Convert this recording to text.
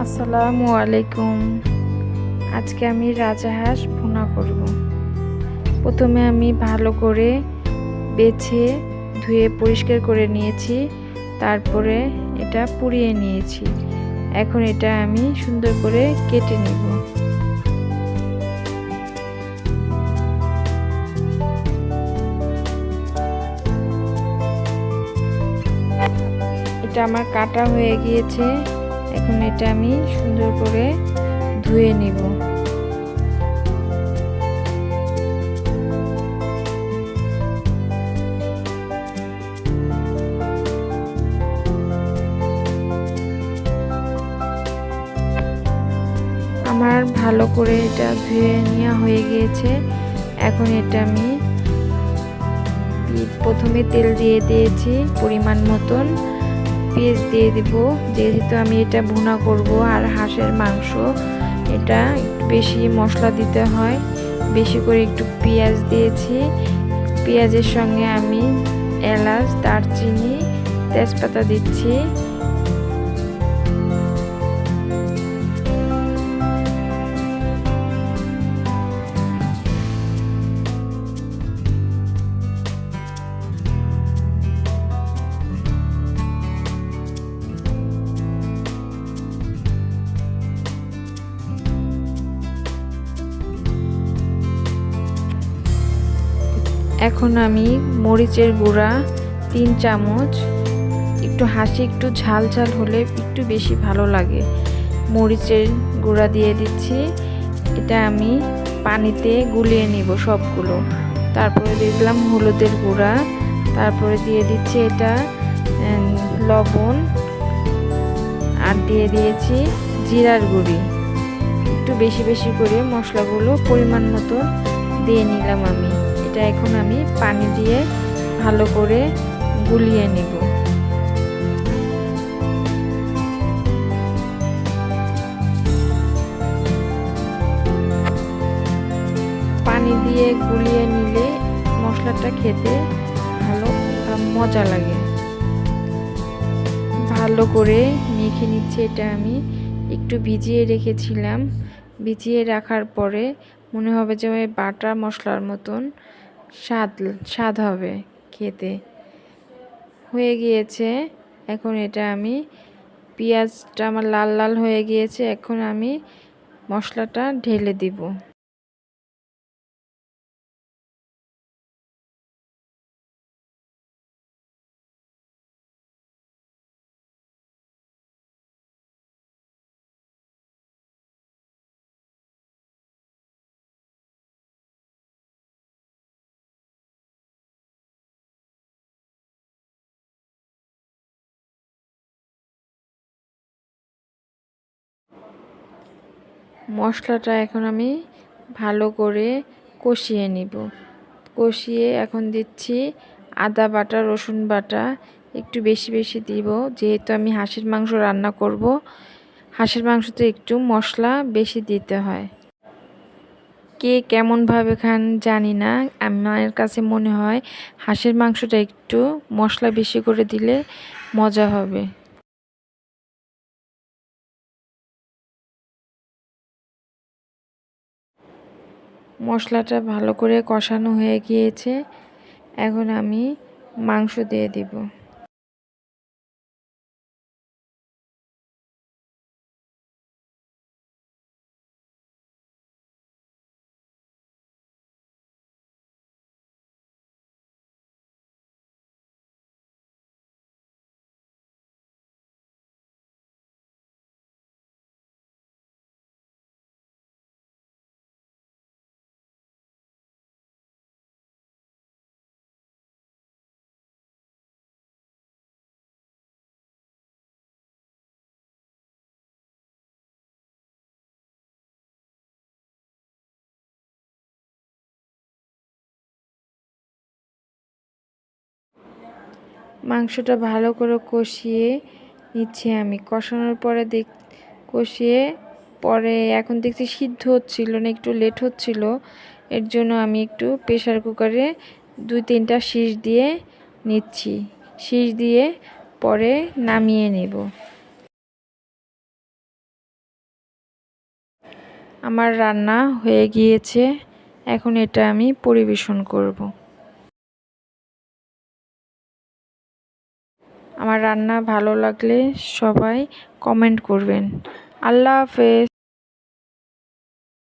আসসালামু আলাইকুম। আজকে আমি রাজাহাঁস ভুনা করব। প্রথমে আমি ভালো করে বেছে ধুয়ে পরিষ্কার করে নিয়েছি, তারপরে এটা পুড়িয়ে নিয়েছি। এখন এটা আমি সুন্দর করে কেটে নিব। এটা আমার কাটা হয়ে গিয়েছে। এখন এটা আমি সুন্দর করে ধুয়ে নিব। আমার ভালো করে এটা ধুয়ে নেওয়া হয়ে গিয়েছে। এখন এটা আমি প্রথমে তেল দিয়ে দিয়েছি পরিমাণ মতন, পেঁয়াজ দিয়ে দিব, যেহেতু আমি এটা ভুনা করব। আর হাঁসের মাংস এটা একটু বেশি মশলা দিতে হয়, বেশি করে একটু পেঁয়াজ দিয়েছি। পেঁয়াজের সঙ্গে আমি এলাচ, দারচিনি, তেজপাতা দিচ্ছি। এখন আমি মরিচের গুঁড়া 3 চামচ, একটু হাসি একটু ঝাল ঝাল হলে একটু বেশি ভালো লাগে, মরিচের গুঁড়া দিয়ে দিচ্ছি। এটা আমি পানিতে গুলিয়ে নিব সবগুলো। তারপরে দিলাম হলুদের গুঁড়া, তারপরে দিয়ে দিচ্ছি এটা লবণ, আর দিয়ে দিয়েছি জিরার গুঁড়ি। একটু বেশি বেশি করে মশলাগুলো পরিমাণ মতো দিয়ে নিলাম আমি। এটা এখন আমি পানি দিয়ে ভালো করে গুলিয়ে নেব। পানি দিয়ে গুলিয়ে নিলে মশলাটা খেতে ভালো মজা লাগে। ভালো করে মেখে নিচ্ছে। এটা আমি একটু ভিজিয়ে রেখেছিলাম। ভিজিয়ে রাখার পরে মনে হবে যে বাটা মশলার মতন স্বাদ হবে খেতে। হয়ে গিয়েছে। এখন এটা আমি পেঁয়াজটা আমার লাল লাল হয়ে গিয়েছে। এখন আমি মশলাটা ঢেলে দিব। মশলাটা এখন আমি ভালো করে কষিয়ে নিব। কষিয়ে এখন দিচ্ছি আদা বাটা, রসুন বাটা একটু বেশি বেশি দিব, যেহেতু আমি হাঁসের মাংস রান্না করব। হাঁসের মাংসতে একটু মশলা বেশি দিতে হয়। কে কেমনভাবে খান জানি না, আমার কাছে মনে হয় হাঁসের মাংসটা একটু মশলা বেশি করে দিলে মজা হবে। মশলাটা ভালো করে কষানো হয়ে গিয়েছে। এখন আমি মাংস দিয়ে দিব। মাংসটা ভালো করে কষিয়ে নিচ্ছি আমি। কষানোর পরে কষিয়ে পরে এখন দেখছি সিদ্ধ হচ্ছিল না, একটু লেট হচ্ছিল। এর জন্য আমি একটু প্রেসার কুকারে 2-3টা শীষ দিয়ে নিচ্ছি। শীষ দিয়ে পরে নামিয়ে নেব। আমার রান্না হয়ে গিয়েছে, এখন এটা আমি পরিবেশন করব। আমার রান্না ভালো লাগলে সবাই কমেন্ট করবেন। আল্লাহ হাফেজ।